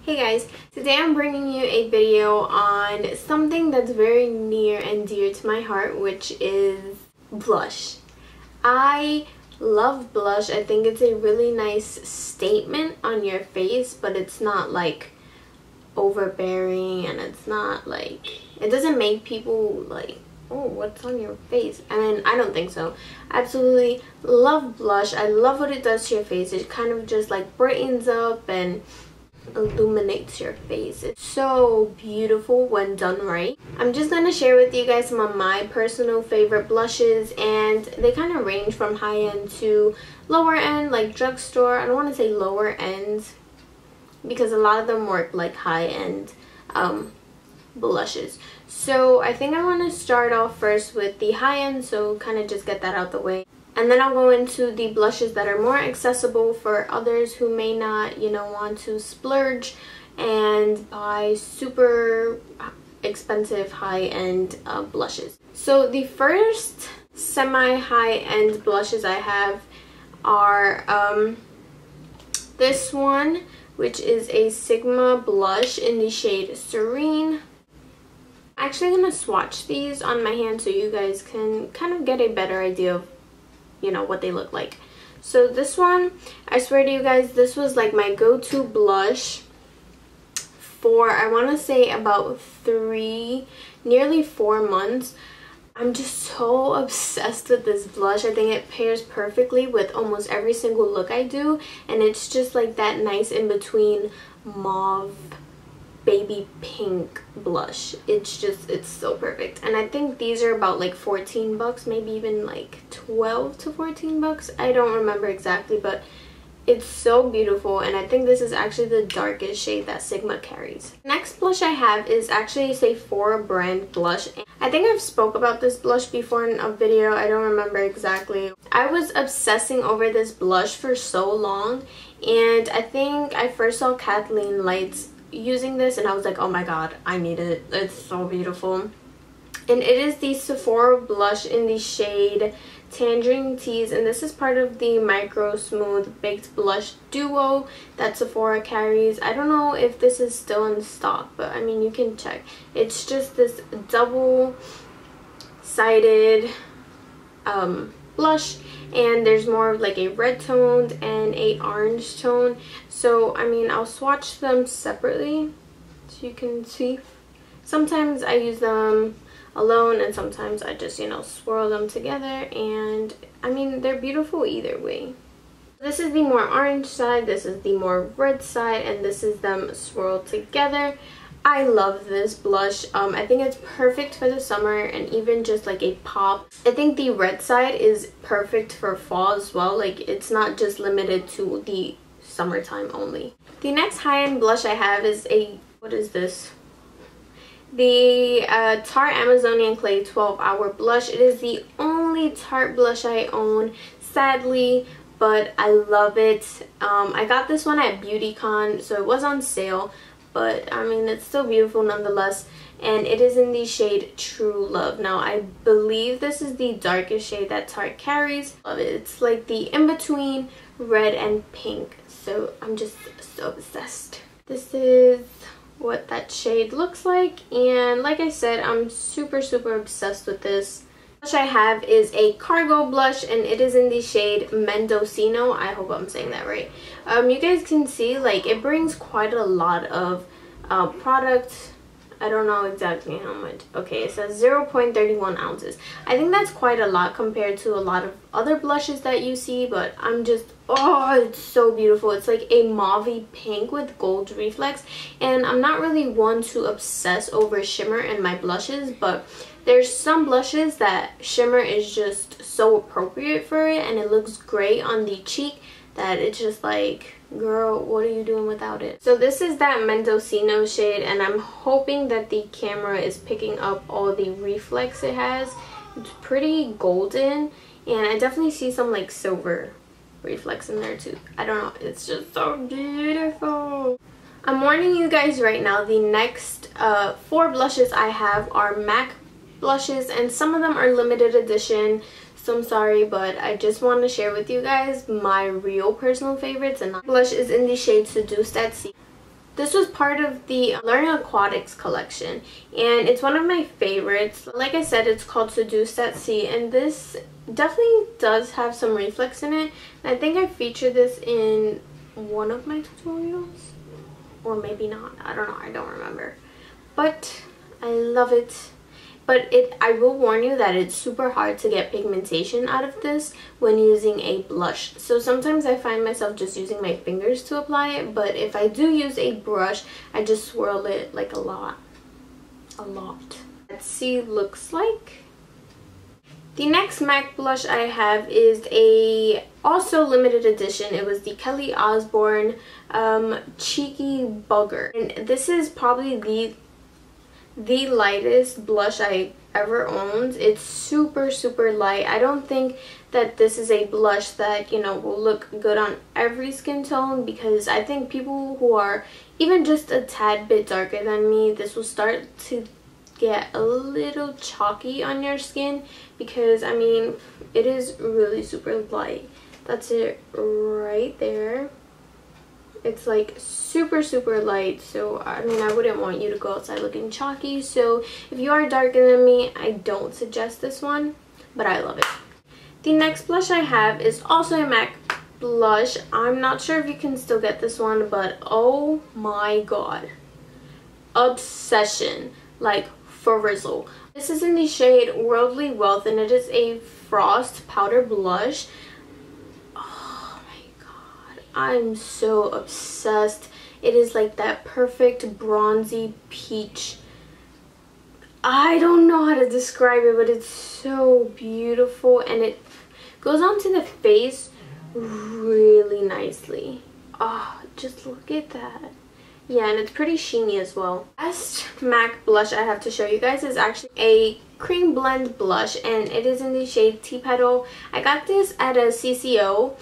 Hey guys, today I'm bringing you a video on something that's very near and dear to my heart, which is blush. I love blush. I think it's a really nice statement on your face, but it's not like overbearing, and it's not like, it doesn't make people like, oh, what's on your face? I mean, I don't think so. Absolutely love blush. I love what it does to your face. It kind of just like brightens up and illuminates your face. It's so beautiful when done right. I'm just gonna share with you guys some of my personal favorite blushes, and they kind of range from high end to lower end, like drugstore. I don't want to say lower end because a lot of them work like high end blushes. So I think I want to start off first with the high end, so kind of just get that out the way. And then I'll go into the blushes that are more accessible for others who may not, you know, want to splurge and buy super expensive high-end blushes. So the first semi-high-end blushes I have are this one, which is a Sigma blush in the shade Serene. I'm actually going to swatch these on my hand so you guys can kind of get a better idea of, you know, what they look like. So this one, I swear to you guys, this was like my go-to blush for, I want to say, about nearly 4 months. I'm just so obsessed with this blush. I think it pairs perfectly with almost every single look I do, and it's just like that nice in-between mauve baby pink blush. It's so perfect. And I think these are about like 14 bucks, maybe even like 12 to 14 bucks. I don't remember exactly, but it's so beautiful, and I think this is actually the darkest shade that Sigma carries. Next blush I have is actually a Sephora brand blush. I think I've spoke about this blush before in a video. I don't remember exactly. I was obsessing over this blush for so long, and I think I first saw Kathleen Lights using this and I was like, oh my god, I need it. It's so beautiful. And it is the Sephora blush in the shade Tangerine Tease, and this is part of the MicroSmooth Baked Blush Duo that Sephora carries. I don't know if this is still in stock, but I mean, you can check. It's just this double-sided blush, and there's more of like a red toned and a orange tone. So I mean, I'll swatch them separately so you can see. Sometimes I use them alone, and sometimes I just, you know, swirl them together, and I mean, they're beautiful either way. This is the more orange side, this is the more red side, and this is them swirled together. I love this blush. I think it's perfect for the summer and even just like a pop. I think the red side is perfect for fall as well. Like, it's not just limited to the summertime only. The next high-end blush I have is what is this? The Tarte Amazonian Clay 12-Hour Blush. It is the only Tarte blush I own, sadly, but I love it. I got this one at BeautyCon, so it was on sale. But I mean, it's still beautiful nonetheless, and it is in the shade True Love. Now, I believe this is the darkest shade that Tarte carries. Love it. It's like the in-between red and pink, so I'm just so obsessed. This is what that shade looks like, and like I said, I'm super obsessed with this. The blush I have is a cargo blush, and it is in the shade Mendocino. I hope I'm saying that right. You guys can see, like, it brings quite a lot of product. I don't know exactly how much. Okay, it says 0.31 ounces. I think that's quite a lot compared to a lot of other blushes that you see, but I'm just, oh, it's so beautiful. It's like a mauvey pink with gold reflex, and I'm not really one to obsess over shimmer in my blushes, but there's some blushes that shimmer is just so appropriate for it, and it looks great on the cheek that it's just like, girl, what are you doing without it? So this is that Mendocino shade, and I'm hoping that the camera is picking up all the reflex it has. It's pretty golden, and I definitely see some like silver reflex in there too. I don't know, it's just so beautiful. I'm warning you guys right now, the next 4 blushes I have are MAC blushes, and some of them are limited edition, so I'm sorry, but I just want to share with you guys my real personal favorites. And blush is in the shade Seduced at Sea. This was part of the Learning Aquatics collection, and it's one of my favorites. Like I said, it's called Seduced at Sea, and this definitely does have some reflex in it. And I think I featured this in one of my tutorials, or maybe not. I don't know. I don't remember. But I love it. But I will warn you that it's super hard to get pigmentation out of this when using a blush. So sometimes I find myself just using my fingers to apply it. But if I do use a brush, I just swirl it like a lot. Let's see looks like. The next MAC blush I have is a also limited edition. It was the Kelly Osbourne Cheeky Bugger. And this is probably the lightest blush I ever owned. It's super light. I don't think that this is a blush that, you know, will look good on every skin tone, because I think people who are even just a tad bit darker than me, this will start to get a little chalky on your skin, because I mean it is really super light. That's it right there. It's like super light, so I mean I wouldn't want you to go outside looking chalky. So if you are darker than me, I don't suggest this one, but I love it. The next blush I have is also a MAC blush. I'm not sure if you can still get this one, but oh my god, obsession, like for Rizzle. This is in the shade Worldly Wealth, and it is a frost powder blush. I'm so obsessed. It is like that perfect bronzy peach. I don't know how to describe it, but it's so beautiful, and it goes onto the face really nicely. Oh, just look at that. Yeah, and it's pretty sheeny as well. Last MAC blush I have to show you guys is actually a cream blend blush, and it is in the shade Tea Petal. I got this at a CCO.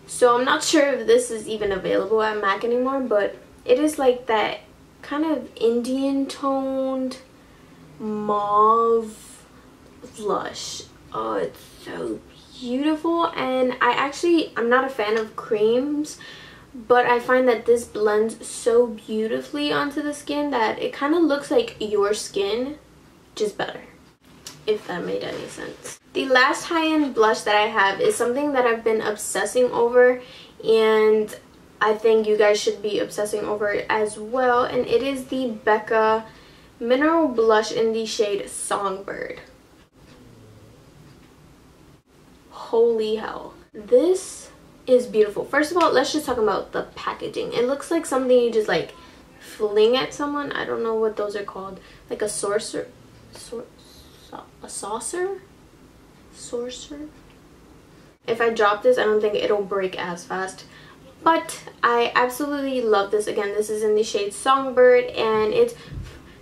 So I'm not sure if this is even available at MAC anymore, but it is like that kind of Indian toned mauve blush. Oh, it's so beautiful. And I'm not a fan of creams, but I find that this blends so beautifully onto the skin that it kind of looks like your skin, just better, if that made any sense. The last high-end blush that I have is something that I've been obsessing over, and I think you guys should be obsessing over it as well, and it is the Becca Mineral Blush in the shade Songbird. Holy hell. This is beautiful. First of all, let's just talk about the packaging. It looks like something you just like fling at someone. I don't know what those are called. Like a saucer? If I drop this, I don't think it'll break as fast. But I absolutely love this. Again, this is in the shade Songbird, and it's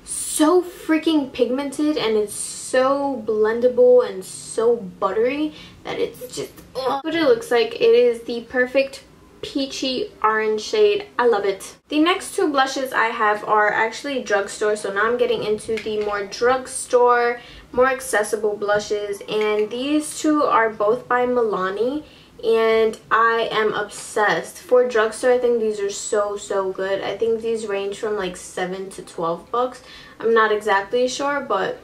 so freaking pigmented, and it's so blendable and so buttery that it's just what it looks like. It is the perfect peachy orange shade. I love it. The next two blushes I have are actually Drugstore, so now I'm getting into the more Drugstore, more accessible blushes, and these two are both by Milani, and I am obsessed. For Drugstore, I think these are so good. I think these range from like $7 to $12. I'm not exactly sure, but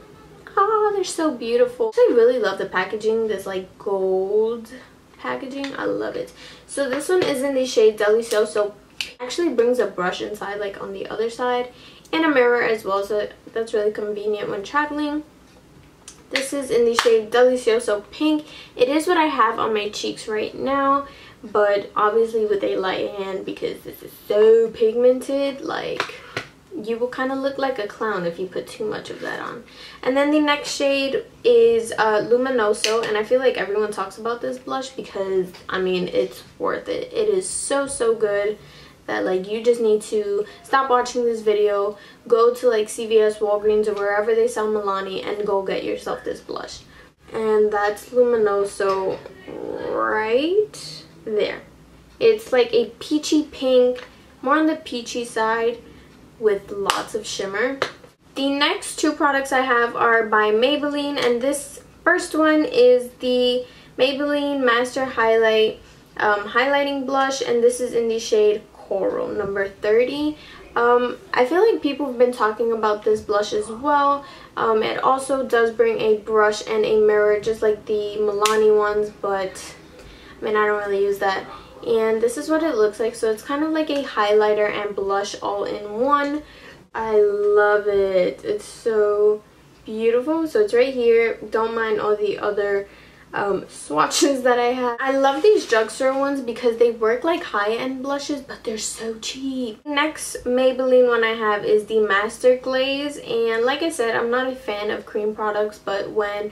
they're so beautiful. I really love the packaging, this like gold packaging. I love it. So this one is in the shade Delizioso. It actually brings a brush inside, like on the other side, and a mirror as well, so that's really convenient when traveling. This is in the shade Delizioso Pink. It is what I have on my cheeks right now, but obviously with a light hand, because this is so pigmented, like you will kind of look like a clown if you put too much of that on. And then the next shade is Luminoso, and I feel like everyone talks about this blush because I mean it's worth it. It is so good that like you just need to stop watching this video, go to like CVS, Walgreens, or wherever they sell Milani, and go get yourself this blush. And that's Luminoso right there. It's like a peachy pink, more on the peachy side, with lots of shimmer. The next two products I have are by Maybelline, and this first one is the Maybelline Master Highlight highlighting blush, and this is in the shade Coral number 30. I feel like people have been talking about this blush as well. It also does bring a brush and a mirror just like the Milani ones, but I mean, I don't really use that. And this is what it looks like. So it's kind of like a highlighter and blush all in one. I love it. It's so beautiful. So it's right here. Don't mind all the other swatches that I have. I love these drugstore ones because they work like high-end blushes, but they're so cheap. Next Maybelline one I have is the Master Glaze, and like I said, I'm not a fan of cream products, but when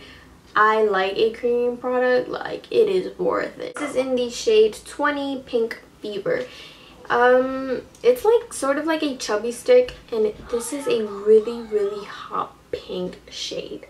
I like a cream product, like, it is worth it. This is in the shade 20 Pink Fever. It's like sort of like a chubby stick, and this is a really hot pink shade.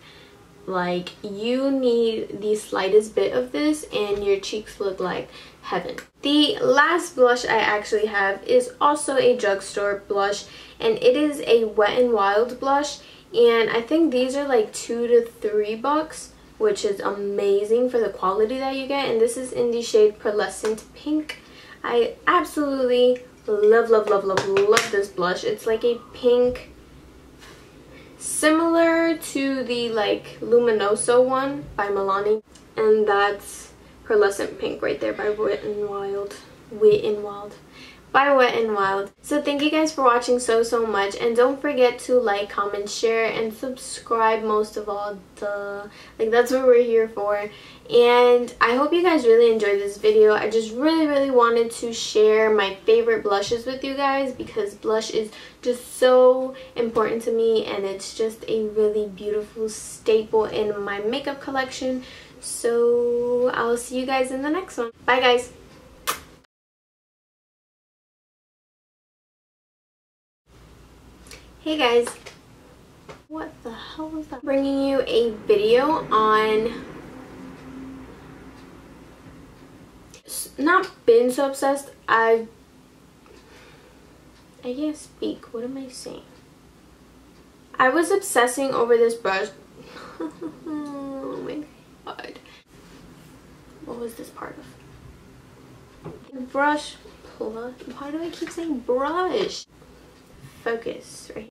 Like, you need the slightest bit of this and your cheeks look like heaven. The last blush I actually have is also a drugstore blush, and it is a Wet n Wild blush, and I think these are like $2 to $3, which is amazing for the quality that you get. And this is in the shade Pearlescent Pink. I absolutely love this blush. It's like a pink similar to the like Luminoso one by Milani, and that's Pearlescent Pink right there by Wet n Wild. By Wet n Wild. So thank you guys for watching so much, and don't forget to like, comment, share, and subscribe. Most of all, like, that's what we're here for. And I hope you guys really enjoyed this video. I just really wanted to share my favorite blushes with you guys because blush is just so important to me, and it's just a really beautiful staple in my makeup collection. So I'll see you guys in the next one. Bye guys. Hey guys, what the hell was that? Bringing you a video on not been so obsessed. I can't speak. What am I saying? I was obsessing over this brush. Oh my god. What was this part of? Brush plus. Why do I keep saying brush? Focus right here.